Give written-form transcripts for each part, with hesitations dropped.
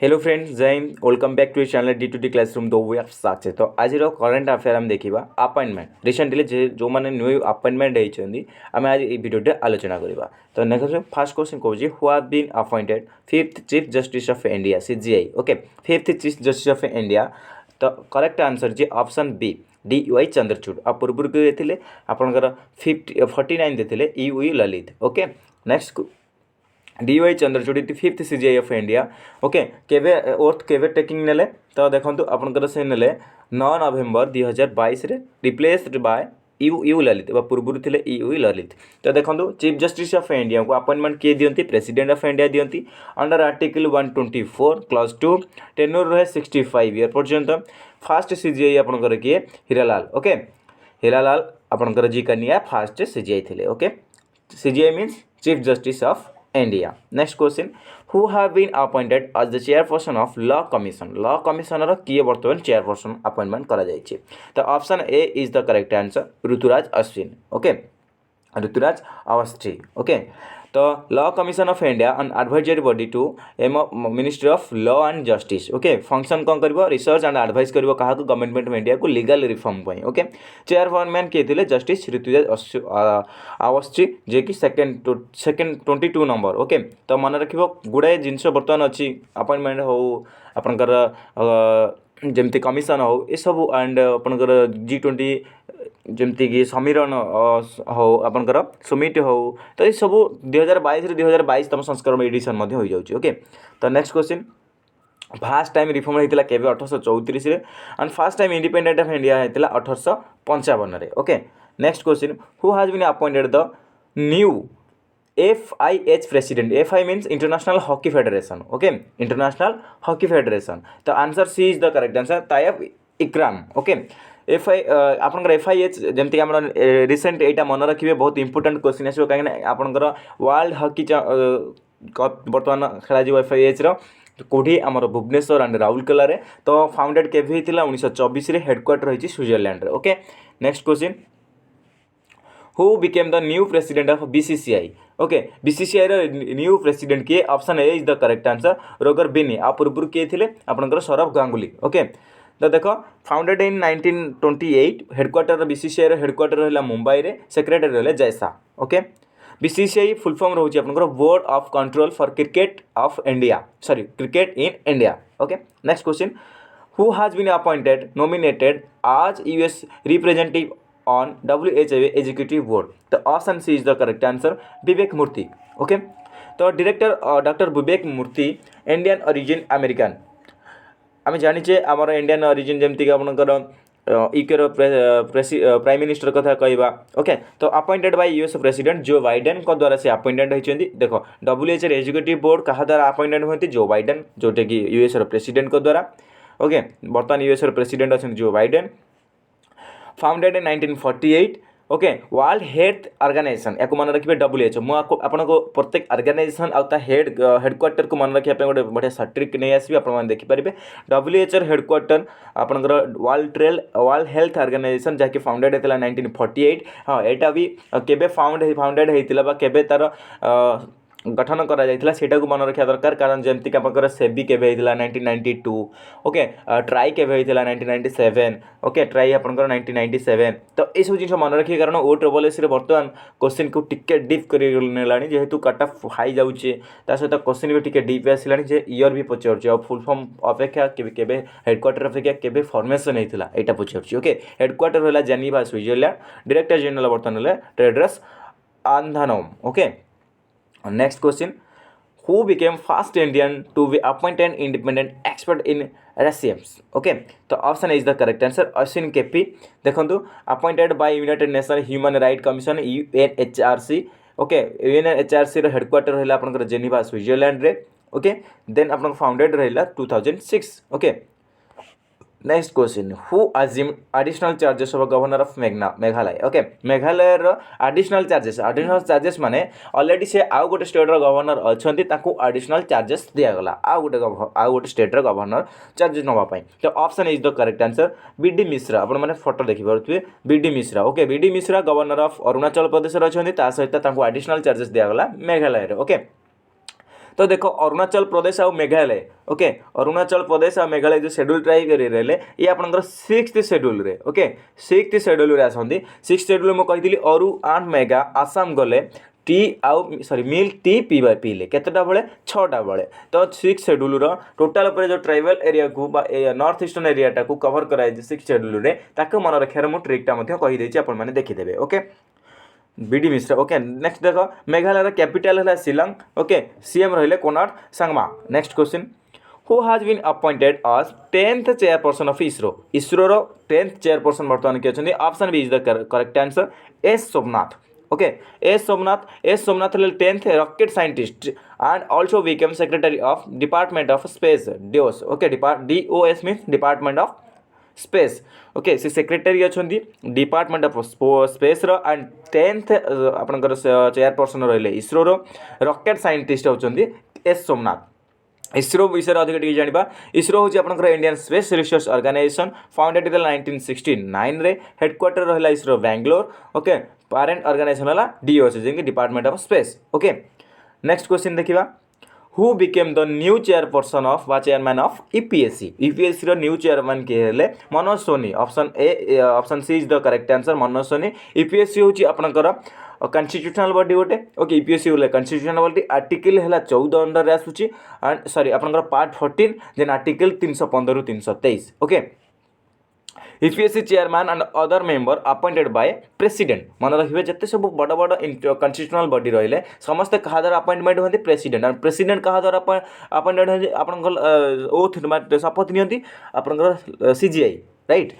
Hello friends, जय हिंद। Welcome back to channel D two D classroom दो वे ऑफ सक्सेस। तो आज करेन्ट अफेयर आम देखा अपॉइंटमेंट रिसेंटली जो मैंने न्यू अपॉइंटमेंट होती आम आज ये भिडियो आलोचना करवा। तो नेक्स्ट फास्ट क्वेश्चन कहूँ who have been appointed fifth chief justice of India CJI. Okay, fifth chief justice of India. तो करेक्ट आंसर जी ऑप्शन बी डी.वाई. चंद्रचूड़। आ पूर्व किए आपंकर 49 देते U Lalit. Okay, next D Y. Chandrachud fifth CJI of India. Okay, केवे oath केवे taking नेले तो देखो आपंकर से नेले 9 November 2022 replaced by U Lalit पूर्व थे यू ललित। तो देखो चीफ जस्टिस ऑफ इंडिया को अपॉइंटमेंट किए दियंती प्रेसिडेंट ऑफ इंडिया दियंती अंडर आर्टिकल 124 क्लॉज 2 टेन्योर रहे 65 ईयर पर्यंत। फास्ट सीजीआई आपंकर किए हीरालाल। ओके, हीरालाल आपंकर जी कन्या फास्ट सीजीआई थे। Okay, CGI means chief justice of India. Next question, who have been appointed as the chairperson of law commission? law commissioner किए वर्तमान chairperson appointment करा जायछि। तो option A is the correct answer Rituraj Ashwin. Okay, Rituraj Awasthi. Okay, तो law commission of India and advisory body to एम ministry of law and justice. Okay, function कौन कर research and advice कर क्या गवर्नमेंट ऑफ इंडिया को लीगल रिफॉर्म पर। Okay, chairman किए थे जस्टिस ऋतुराज अवस्थी जे कि सेकेंड 22 नंबर। ओके, तो मन रख गुड़ाए जिनस बर्तमान अच्छी अपॉइंटमेंट हो आपंकर जमती कमिशन हो ये सब एंड आपंकर G20 जमती कि समीरण हो आपंकर समिट हो तो ये सब 2022 रे 2022 तम संस्करण एडिशन हो जाउछि। ओके, तो next question, fast time reform होता केवे 1834 and fast time independent of India होता 1855। Okay, next question, who has been appointed the new FIH president. FI means international hockey federation. Okay, international hockey federation. तो answer C is the correct answer Tayyab Ikram. Okay, आपंकर FIH जमती आम recent यहाँ मन रखिए बहुत important question आसो कहीं आपंकर वर्ल्ड हॉकी कप बर्तमान खेल FIH कौटी आमर भुवनेश्वर एंड राउरकेला। तो फाउंडेड केवे होता 1924 हेडक्वार्टर रही Switzerland. Okay, next question, who became the new president of BCCI। Okay, BCCI new president किए option A is the correct answer Roger Binny. आ पूर्व किए थे आपंकर सौरभ गांगुली। ओके, तो देख founded in 1928 headquarter BCCI headquarter रहा मुंबई रे, सेक्रेटरी रहे जैसा। ओके, BCCI फुल फॉर्म रोचे आपंकर board of control for cricket of India, sorry cricket in India. Okay, next question, who has been appointed nominated as US representative on WHO executive board. तो option C is the correct answer Vivek Murthy. Okay, तो director doctor Vivek Murthy Indian origin American. आम जाचे आमर Indian origin जमती आपंकर UK prime minister कथा कहवा। Okay, तो appointed by US president Joe Biden को द्वारा से अपॉइंटेड होती। देखो WHO एग्जीक्यूटिव बोर्ड क्या द्वारा अपॉइंटेड होती जो बाइडेन जोटा कि US प्रेसिडेंट को द्वारा। ओके, बर्तमान US प्रेसिडेंट अच्छा Joe Biden. Founded in 1948। Okay, World Health Organization या मन रखिए WHO। मुझे प्रत्येक ऑर्गेनाइजेशन आउ हेडक्वार्टर को मन रखा गोटे बढ़िया सर्टिफिकेट नहीं आसबि आप देखिपारे। WHO हेडक्वार्टर आपंकर वर्ल्ड हेल्थ ऑर्गेनाइजेशन जहाँकि फाउंडेड होता 1948। हाँ, यहाँ भी केबे फाउंडेड होता केबे तार गठन करा जाइथिला सेटा को मन रखा दरकार कारण जमती आपंकर सेबी केबे होता 1992। ओके, ट्राई केबे होता 1997। ओके, ट्राई आपंकर 1997। तो ये सब जिन मन रखिए कारण OSS बर्तमान क्वेश्चन को टिके डीप कर जेहेतु कट ऑफ हाई जाऊे सहित क्वेश्चन भी टिके डीप आसला जे ईयर भी पचार फुल फॉर्म अपेक्षा केबे हेडक्वार्टर अपेक्षा केबे फॉर्मेशन होता यहाँ पचार। ओके, हेडक्वार्टर है जेनेवा स्विट्जरलैंड, डायरेक्टर जनरल बर्तमान Tedros Adhanom. Okay, next question, who became first Indian to be appointed independent expert in racisms. Okay, तो option is the correct answer Ashwin K P. देखो appointed by United Nation human right commission UNHRC। Okay, UNHRC headquarter रहा आपंकर Geneva Switzerland रे। Okay, then आप founded रहा 2006। Okay, next question, who assume additional charges of governor of Meghalaya. Okay, Meghalaya additional charges माने already से आउ गोटे स्टेटर गवर्नर अच्छा एडिशनल चार्जेस दिगला आउ गोटे स्टेटर गवर्नर चार्जेस नापी। तो option is the correct answer BD Mishra. आपने फोटो देखिपे BD Mishra. Okay, BD Mishra governor of Arunachal Pradesh अच्छा सहित एडिशनल चार्जेस दिगला मेघालय। ओके, तो देखो अरुणाचल प्रदेश और मेघालय ओके अरुणाचल प्रदेश और मेघालय जो शेड्यूल ट्राइब रहे ये आपंकर 6th शेड्यूल रे ओके 6th शेड्यूल रे आसती 6th शेड्यूल मुझे कही अरु एंड मेघा आसाम गले टी आउ सॉरी मिल टी पीवा पीले केतेटा बेले 6टा बेले तो 6th शेड्यूल टोटाल उपर जो ट्राइबल एरिया को नॉर्थ ईस्टर्न एरियाटा को कवर कराई 6th शेड्यूल रे ताको मन रखार मुझे ट्रिकटा कही देछि आपण माने देखिदेबे okay B D Mishra okay next देख मेघालय कैपिटल है शिलंग ओके सीएम रहिले Conrad Sangma next question who has been appointed as 10th chairperson of ISRO रो 10th चेयरपर्सन बर्तमान किए अछंती option B is the correct answer S Somanath okay S Somanath 10th rocket scientist and also became secretary of department of space D O S okay D O S means department of space okay से secretary अच्छा department of space रो and 10th आपनकर chairperson रहिले इसरो रो rocket scientist होचंदी S Somanath ISRO विषय अधिक टी जाना इसरो हूँ आपंकर Indian space research organisation founded 1969 रे हेडक्वार्टर रहा ISRO Bangalore okay parent organisation है डीओएस जी department of space okay next question देखा who became the new chairperson of वा चेयरमैन ऑफ ईपीएससी रो न्यू चेयरमैन किए हेले Manoj Soni option C is the correct answer Manoj Soni UPSC हूँ आपंकर कन्स्टिट्यूशनल बॉडी गोटे ओके ईपीएससी बोले कन्स्टिट्यूशनल बॉडी आर्टिकल है 14 अंडर आसूची एंड सॉरी आपंकर पार्ट 14 देन आर्टिकल 315 रु 323 okay UPSC chairman and other member appointed by president मन रखिए जिते सब बड़ बड़ कन्स्टिट्यूशनल बॉडी रहिले समस्त कहा द्वारा अपॉइंटमेंट होती प्रेसिडेंट एंड प्रेसिडेंट कहा द्वारा अपॉइंटेड होती आपन ओथ शपथ नियंती आपन सीजीआई राइट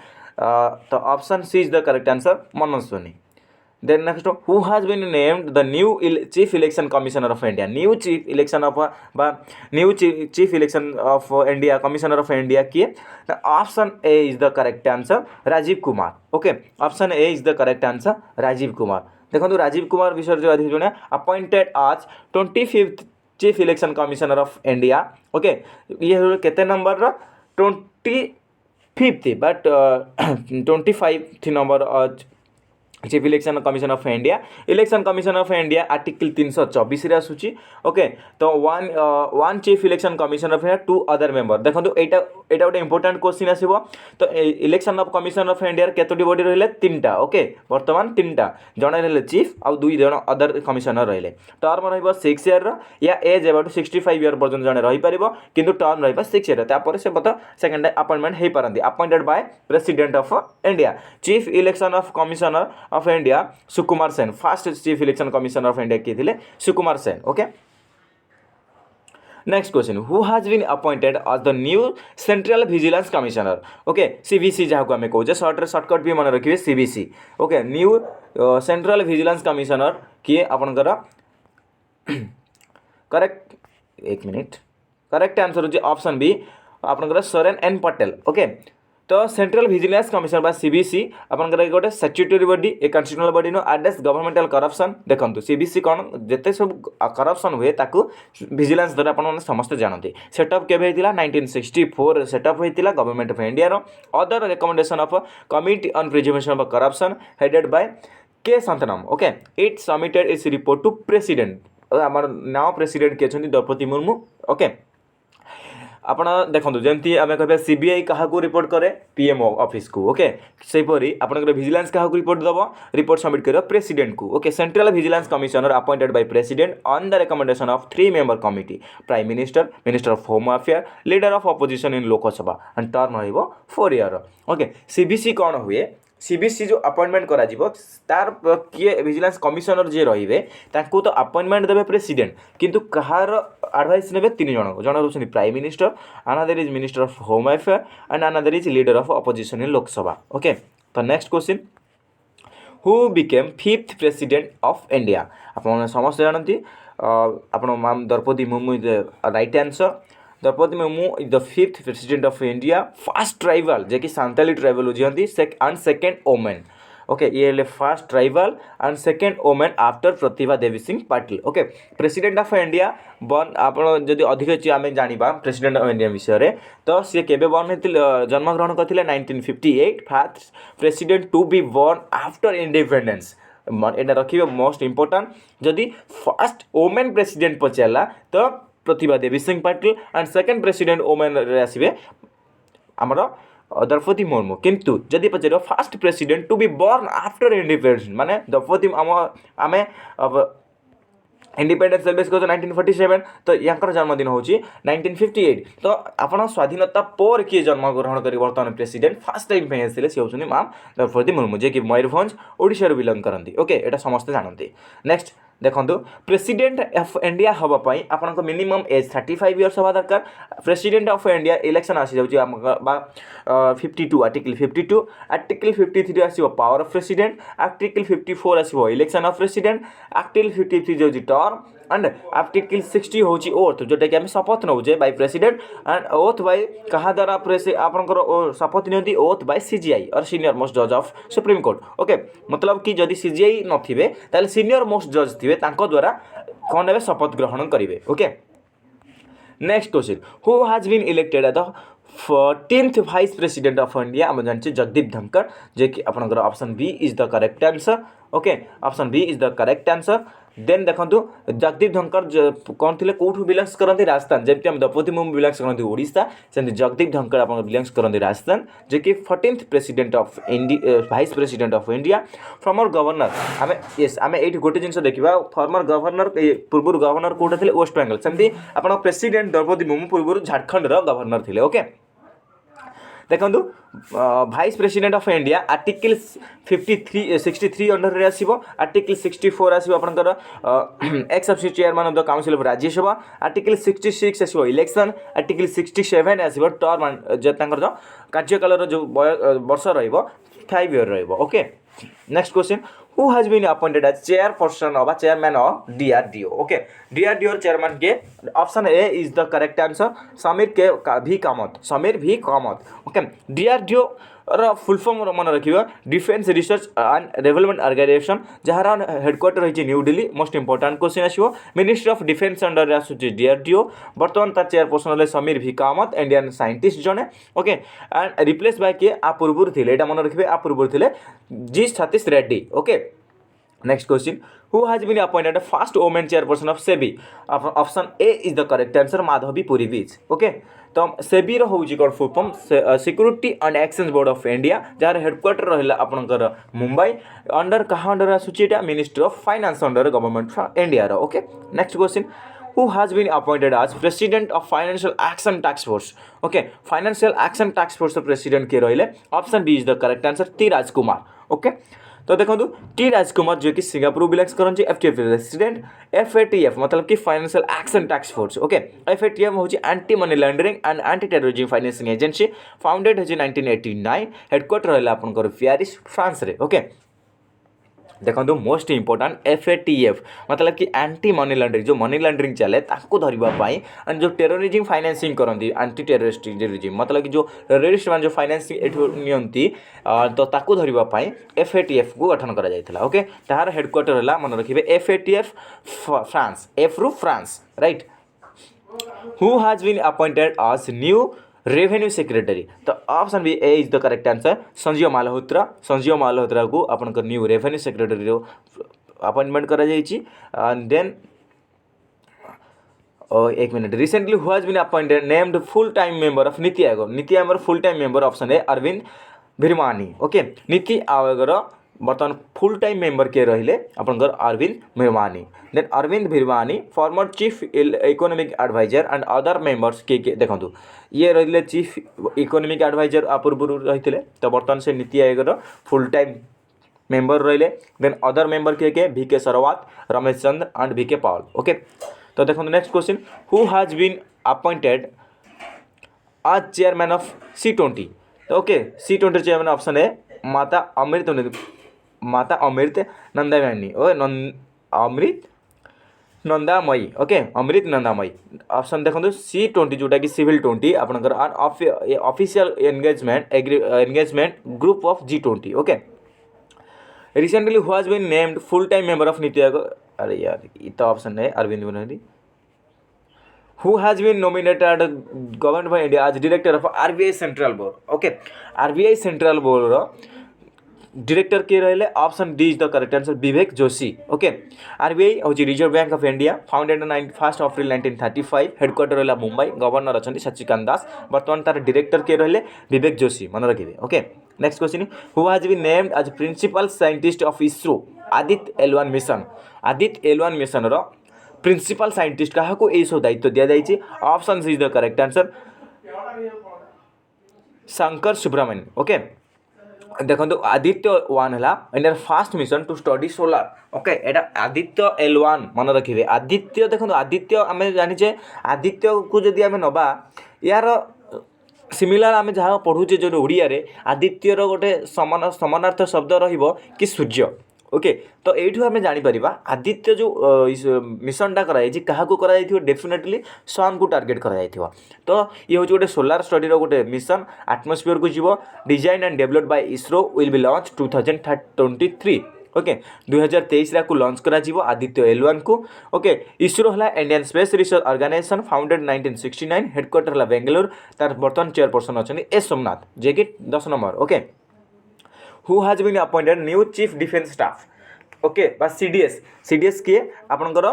तो option C is the correct answer Manoj Soni Then next, who has been named the new chief election commissioner of India? New chief election of chief election of India commissioner of India किए? The option A is the correct answer. Rajiv Kumar. Okay. Option A is the correct answer. Rajiv Kumar. देखो राजीव कुमार विषय जो अधिक जोड़े appointed as 25th chief election commissioner of India. Okay. ये कितने number रा 25th but 25th number chief election commission of India article 324 रे आसुची ओके तो one chief election commission of India 2 other member देखो एटा गोटे इंपोर्टेंट क्वेश्चन आसीबो तो election of commission of India केतोटी बॉडी रहिले 3टा ओके वर्तमान 3टा जणे रहिले चीफ आ 2 जण अदर कमिशनर रहिले टर्म रहइबो 6 ईयर रो या एज अबाउट 65 ईयर पर्यंत जणे रहि परिबो किंतु टर्म रहइबो 6 ईयर तापर से बता सेकंड अपॉइंटमेंट हे परंदी appointed by president of India chief election of commissioner of India Sukumar Sen first chief election commissioner of India किए थे Sukumar Sen okay next question who has been appointed as the new central vigilance commissioner okay CVC जहाँ को आम कहे shortcut भी मन रखिए CVC okay new central vigilance commissioner किए आपनकर करेक्ट एक मिनट करेक्ट आंसर हो ऑप्शन बी आपनकर सोरेन एन पटेल ओके तो सेंट्रल विजिलेंस कमिशन बा सीबीसी आपनकर गोटे statutory body a constitutional body no address governmental corruption देखंतु सीबीसी कौन जेते सब करप्शन हुए ताकू विजिलेंस द्वारा आपन समस्त जानते सेटअप केबे हेतिला 1964 सेटअप होइतिला गवर्नमेंट ऑफ इंडिया रो other recommendation of committee on preservation of corruption headed by K Santhanam okay it submitted its report to president हमर नाउ प्रेसिडेंट के छथि द्रौपदी मुर्मू ओके आपण देखो जमी आम कह सीबीआई क्या रिपोर्ट करे पीएमओ ऑफिस को ओके सेपरी आपनकर विजिलेंस क्या रिपोर्ट दब रिपोर्ट सबमिट कर प्रेसिडेंट को okay central vigilance commissioner appointed by president on the recommendation of 3 member committee prime minister minister of home affair leader of opposition in Lok Sabha and term रहिबो 4 year okay CBC कौन हुए CBC जो appointment करा जिवो तार किए vigilance commissioner जे रहिबे तांको तो अपॉइंटमेंट देबे प्रेसिडेंट किंतु कहार एडवाइस नेबे 3 जण जण रहउछन prime minister another is minister of home affair and another is leader of opposition in Lok Sabha okay तो next question who became 5th president of India आपन समस्त जानती आपन ma'am Draupadi Murmu right answer Draupadi Murmu is the 5th president of India first tribal जे कि Santali tribal होती and second woman okay ये first tribal and second woman after Pratibha Devi Singh Patil okay president of India burn आप अधिक अच्छी आम जाना प्रेसिडेंट ऑफ इंडिया विषय तो सी के बर्न होते जन्मग्रहण करते 1958 first president to be born after independence एटा रखिए मोस्ट इंपोर्टेंट जदि फर्स्ट ओमेन प्रेसिडेंट पचारा तो Pratibha Devi Singh Patil and second president women रे आसीबे हमर द्रौपदी मुर्मू किंतु जदि पचार fast president to be born after independence माने द्रौपदी आम इंडिपेंडेंस सेलिब्रेट कर 1947 तो यांकर जन्मदिन हूँ 1958 तो आपण स्वाधीनता पर किए जन्मग्रहण कर बर्तमान प्रेसिडेंट फास्ट टाइम पे आसते सी हूँ माम द्रौपदी मुर्मू जे कि मयूरभंज ओडिशा बिलंग करती ओके एटा समस्ते जानते नेक्स्ट देखो प्रेसिडेंट ऑफ इंडिया हवाई आपण मिनिमम एज 35 इयर्स हवा दरकार प्रेसिडेंट ऑफ इंडिया इलेक्शन आसी जाऊँ 52 आर्टिकल 52 आर्टिकल 53 आसो पावर ऑफ प्रेसिडेंट आर्टिकल 54 आसो इलेक्शन ऑफ प्रेसिडेंट आर्टिकल 53 जो टर्म एंड आर्टिकल 60 हूँ ओथ जोटा कि आम शपथ नौचे by president and oath by क्या द्वारा आपंकर शपथ नि ओथ बाय सीजीआई और सीनियर मोस्ट जज ऑफ सुप्रीम कोर्ट ओके मतलब कि जदि सीजीआई नथिबे सीनियर मोस्ट जज थे द्वारा कौन ने शपथ ग्रहण करेंगे okay next question who has been elected at the 14th vice president of India आम जानते जगदीप धनखड़ जे कि आपनकर option B is the correct answer okay option B is the correct answer then देखो जगदीप धनखड़ कौन थे कौटू बिलंग्स करते राजस्थान जमी हम द्रौपदी मुर्मू बिलंग्स करते ओडिशा से जगदीप धनखड़ आप बिलंग्स करते राजस्थान जे कि 14th president of India vice president of India former governor आम येस आम ये गोटे जिन देखा फॉर्मर गवर्नर पूर्व गवर्नर कौटा थे वेस्ट बेंगल सेमती आप प्रेसिडेंट द्रौपदी मुर्मू पूर्व झारखंड गवर्नर थे ओके देखो vice president of India article 63 under रे आसीबो आर्टिकल 64 आसीबो आपनकर ex officio chairman of the council of Rajya Sabha article 66 आसीबो इलेक्शन आर्टिकल 67 आसीबो टर्म जे तांकर जो कार्यकाल जो वर्ष रहइबो 5 ईयर रहइबो okay next question who has been appointed as chairperson of chairman of DRDO okay DRDO chairman के option A is the correct answer Samir V Kamat okay DRDO रा फुल फॉर्म मन रखिए defence research and development organisation जहार headquarter रही new Delhi most important question आसो ministry of defence under आसूँ DRDO बर्तमान तार chairperson Samir V Kamat Indian scientist जड़े ओके एंड रिप्लेस बाय किए आ पूर्व थे यहाँ मन रखिए आ पूर्व थे G Satish Reddy okay next question who has been appointed first women chairperson of SEBI option A is the correct answer Madhabi Puri Buch okay तो सेबी हूँ कौन full form security and exchange board of India जार हेडक्वार्टर रहा आपंकर मुंबई अंडर क्या अंडर आसूँ ministry of finance under government India okay next question who has been appointed as president of financial action task force okay financial action task force president के रहिले option B is the correct answer T Rajkumar okay तो देखो T राजकुमार जो कि Singapore बिलंग्स करते FTF president FATF मतलब कि financial action task force okay FATF हूँ anti money laundering and anti terrorism financing agency founded हो 1989 हेडक्वार्टर रहा आपंकर पेरिस फ्रांस रे ओके देखो मोस्ट इंपोर्टेंट एफएटीएफ मतलब कि एंटी मनी लॉन्ड्रिंग जो मनी लॉन्ड्रिंग चले ताको धरवाई एंड जो टेररिज्म फाइनेंसिंग करती एंटी टेररिज्म मतलब कि जो टेररिस्ट मान जो फाइनेंसिंग नि तो ताको धरवाई एफएटीएफ को गठन करा ओके तार हेडक्वार्टर है मन रखिए एफएटीएफ फ्रांस एफ रु France right who has been appointed as new revenue secretary तो option B A is the correct answer Sanjeev Malhotra को अपन न्यू रेवेन्यू सेक्रेटरी अपॉइंटमेंट करा देन एक minute recently who has been appointed named full time member of NITI Aayog full time member option है Arvind भिरमानी okay नीति आयोगर बर्तमान full time member के रहिले आपनकर Arvind Virmani then Arvind Virmani former chief economic adviser and other members के देखो ये रहिले चीफ इकोनॉमिक एडवाइजर पूर्व रही तो बर्तमान से NITI Aayog full time member रहिले देन अदर मेंबर के VK Saraswat Ramesh Chand and VK Paul okay तो देखो next question who has been appointed आज चेयरमैन ऑफ C20 तो ओके C20 चेयरमैन ऑप्शन है माता अमृत नंदामयी अमृत नंदामयी ओके अमृत नंदामयी ऑप्शन देखो C20 जोटा कि सिविल 20 आपनकर official engagement group of G20 okay recently who has been named full time member of NITI Aayog अरे यार ये तो ऑप्शन है Arvind Virmani who has been nominated government of India as director of RBI central board okay RBI central board director किए रहे option D is the correct answer Vivek Joshi okay. RBI हूँ reserve bank of India founded 1 April 1935 headquarter रहा Mumbai governor अच्छा शशिकांत दास बर्तमान तार director किए रहे विवेक जोशी मन रखिए okay. Next question who has been named as principal scientist of ISRO Aditya L1 mission Aditya L1 mission रो प्रिंसिपल साइंटिस्ट क्या यही सब दायित्व दि जाएगी option is the correct answer Shankar Subramanian okay. देखो आदित्य 1 है India fast mission to study solar okay एटा आदित्य L1 मन रखिए आदित्य देखो आदित्य आम जाने आदित्य को जदि आम नवा यार सिमिलार आम जहाँ पढ़ुचे जो ओडिया रे आदित्यर गोटे समानार्थ शब्द रहिबो कि सूर्य ओके। तो यू आम जापर आदित्य जो मिशनटा कराई क्या डेफिनेटली सन को टार्गेट कराई तो ये हूँ गोटे सोलार स्टडी गोटे मिशन आटमोस्फियर को जीव design and developed by ISRO will be launch 2023 okay 2023 को लॉन्च करा आदित्य L1 को ओके। इसरो है Indian space research organisation founded 1969 headquarter है बेंगलोर तार बर्तमान चेयरपर्सन अच्छा एस सोमनाथ जे कि 10 number okay. Who has been appointed new chief defence staff okay बा सीडीएस किए आपनकर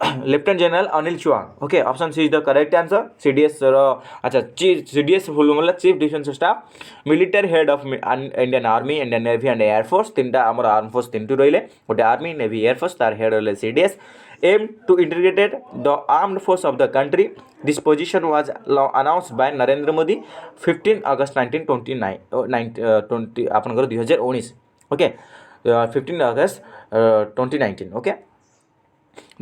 lieutenant general Anil Chauhan okay option C is the correct answer CDS अच्छा सीडीएस फुल मतलब chief defence staff military head of Indian army Indian navy and air force तीनटा आमर arm force तीन रही गोटे आर्मी नेवी एयरफोर्स तार हेड रही CDS aim to integrate the armed force of the country. This position was announced by Narendra Modi 15 August 2019 आपनकर 2019 okay 15 अगस्त 2019 okay.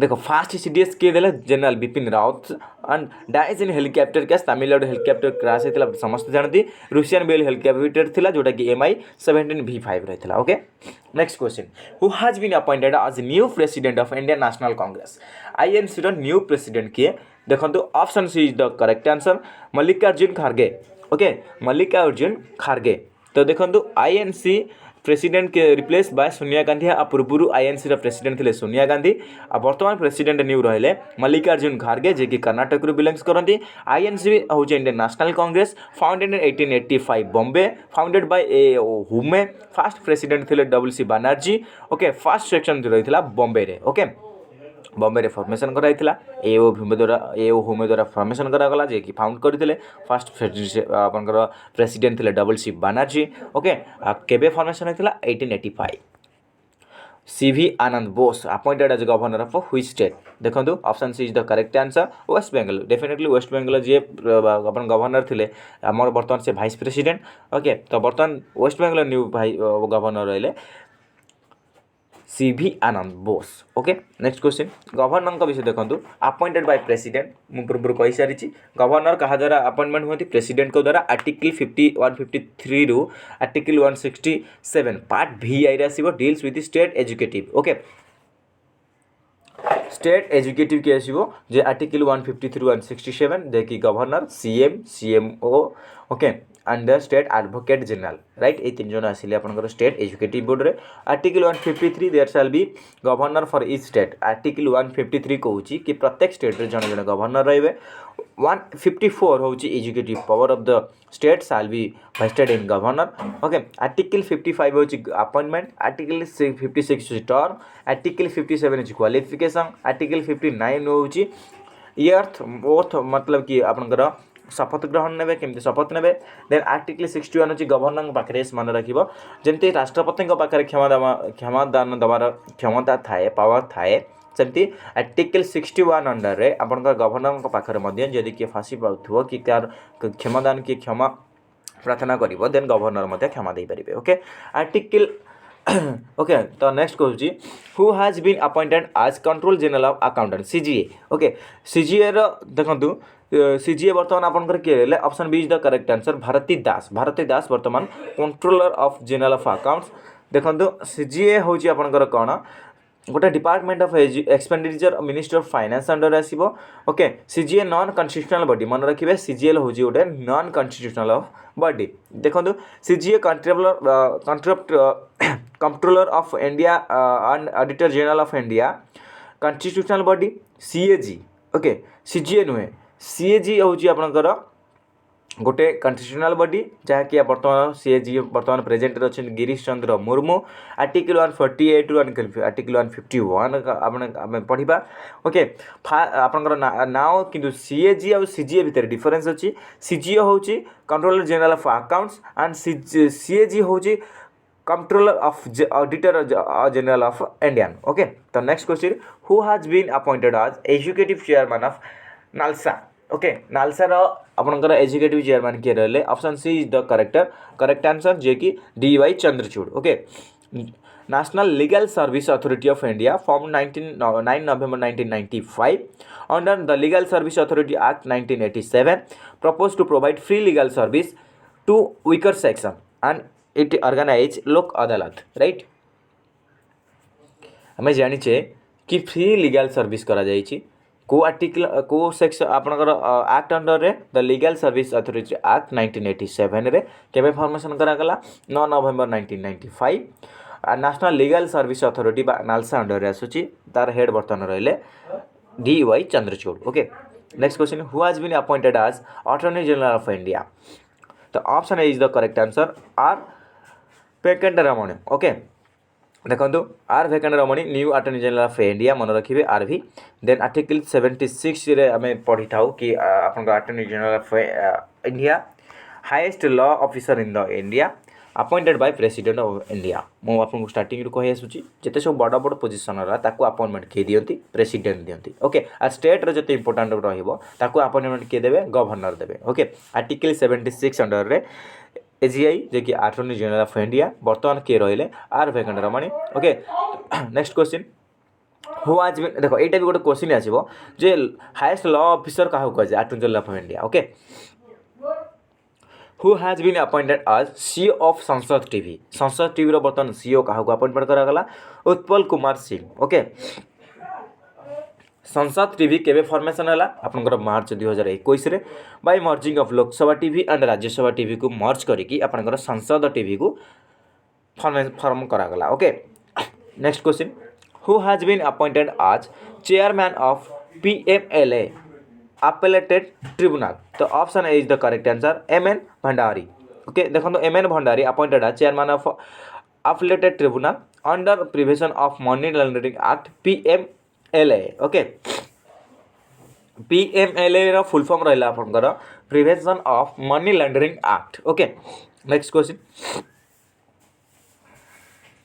देखो फास्ट सीडीएस किए देले general Bipin Rawat and dies in helicopter crash Tamil Nadu helicopter crash होता समस्त जानती Russian bell helicopter थिला जोटा कि MI-17V5 रही okay. Next question who has been appointed as new president of Indian national Congress INC row new president किए देखो option C is the correct answer Mallikarjun खड़गे ओके मल्लिकार्जुन खड़गे। तो देखो INC प्रेसिडेंट के रिप्लेस बाय सोनिया गांधी आ पूर्व INC प्रेसिडेंट थे सोनिया गांधी आ बर्तमान प्रेसिडेंट न्यू रहिले मल्लिकार्जुन खड़गे जे कि कर्नाटक रु बिलोंग्स करती। INC हूँ Indian national Congress founded in 1885 Bombay founded by A Hume first president थे WC Banerjee okay. First section रही है बॉम्बे रे ओके बॉम्बे रे फॉर्मेशन कराइला एओ हुमे द्वारा फॉर्मेशन करागला जे कि फाउंड करते फास्ट आपनकर प्रेसिडेंट थे WC बनर्जी ओके। केबे फॉर्मेशन होता 1885। CV Ananda Bose appointed as governor of which state देखो option C is the correct answer West Bengal definitely West Bengal जी अपन गवर्नर थे आमर बर्तमान से भाइस प्रेसिडेंट ओके। तो बर्तमान वेस्ट बेंगल न्यू गवर्नर रहे CV Ananda Bose okay. Next question governor विषय देखो अपॉइंटेड बाय प्रेसिडेंट मु पूर्व कही सारी गवर्नर क्या द्वारा अपॉइंटमेंट होती प्रेसिडेंट को द्वारा आर्टिकल 153 रु आर्टिकल 167 पार्ट VI आसो deals with state executive okay. State executive किए आसो जे आर्टिकल 153 167 जे कि governor CM CMO okay and state advocate general right ये तीन जन आसिले आपनकर स्टेट एजुकेटिव बोर्ड रे। Article 153 there shall be governor for each state article 153 कहूँ कि प्रत्येक स्टेट रे जन जन गवर्नर रहिबे। 154 हूँ executive power of the state shall be vested in governor okay. Article 55 हूँ appointment article 56 term article 57 is qualification article 59 हूँ इयर्थ ओथ मतलब कि आपनकर शपथ ग्रहण ने केमती शपथ ने देन आर्टिकल 61 हूँ गवर्नर पाखे मन रखी राष्ट्रपति पाखे क्षमादान दबार क्षमता थाए पावर थाए सेमती आर्टिकल 61 अंडर रे आपनकर गवर्नर पाखे जदि किए फाँसी पाऊँ कि तार क्षमादान किए क्षमा प्रार्थना कर देन गवर्नर क्षमा दे पारे ओके। Article okay. तो नेक्स्ट कहूँ who has been appointed as control general of accountant CGA okay. CGA देखो CGA बर्तमान आपनकर किए option B is the correct answer Bharati Das बर्तमान controller of general of accounts देखो CGA हूँ आपनकर कौन गोटे department of expenditure ministry of finance under आसो okay. CGA non constitutional body मन रखिए CGL हूँ गोटे नॉन कन्स्टिट्यूशनल बॉडी देखो CGA controller of India and auditor general of India constitutional body CAG okay. CGA नुहे CAG हूँ आपनकर गोटे कन्स्टिट्यूशनल बॉडी जहाँकि बर्तमान सी जी बर्तमान प्रेजेंट अच्छे गिरीश चंद्र मुर्मू आर्टिकल 148 रु आर्टिकल 151 आम पढ़ा ओके आपंकर नाउ किंतु सीएजी और सीजीए भितर डिफरेंस अच्छी सीजीए हूँ controller general of accounts and CAG हूँ controller of auditor general of Indian okay तो next question who has been appointed as executive chairman of NALSA okay नालसार आपंकर एजुकेटिव चेयरमैन किए रहे option C is the correct answer जे कि D Y. Chandrachud okay national legal service authority of India form 9 November 1995 under the legal service authority act 1987 propose to provide free legal service to weaker section and it organise Lok Adalat right आम जाचे कि free legal service करा जाइछि को article को section आपनकर act under रे the legal service authority act 1987 रे केबे फॉर्मेशन करा गला 9 November 1995 national legal service authority बा नालसा अंडर रे आसुची तार हेड बर्तन रहले D Y. Chandrachud okay next question who has been appointed as attorney general of India तो option A is the correct answer R Venkataraman okay देखो R Venkataraman new attorney general of India मन रखिए आर भी देन आर्टिकल 76 रे आम पढ़ी था कि आपन attorney general of India highest law officer in the India appointed by president of India मु आपको स्टार्टिंग रू कहि आसुची जते सब बड़ बड़ पोजीशन रा ताको अपॉइंटमेंट के दियंती प्रेसिडेंट दियंती ओके आ स्टेट रे जते इंपोर्टेंट रहइबो ताको अपॉइंटमेंट के देबे गवर्नर देबे ओके आर्टिकल 76 अंडर रे एजीआई जे कि अटॉर्नी जनरल ऑफ इंडिया बर्तमान किए रहिले R Venkataraman okay next question who has been देखो एटा भी गोटे क्वेश्चन आसीबो जे हाईएस्ट लॉ ऑफिसर काहू कहे attorney general of India okay who has been appointed as CEO of Sansad TV रो बर्तमान सीईओ काहू अपॉइंटमेंट करा गला उत्पल कुमार सिंह ओके संसद टीवी केबे फॉर्मेशन है आपंकर मार्च 2021 रे by merging of Lok Sabha TV and Rajya Sabha TV को मर्ज करिकी आपंकर संसद टीवी को फॉर्म करा गला okay next question who has been appointed as chairman of PMLA appellate tribunal तो option A is the correct answer M N. Bhandari okay देखो M N. Bhandari appointed as chairman of appellate tribunal under prevention of money laundering act PMLA okay PMLA रो full form रहला आपनकर prevention of money laundering act okay next question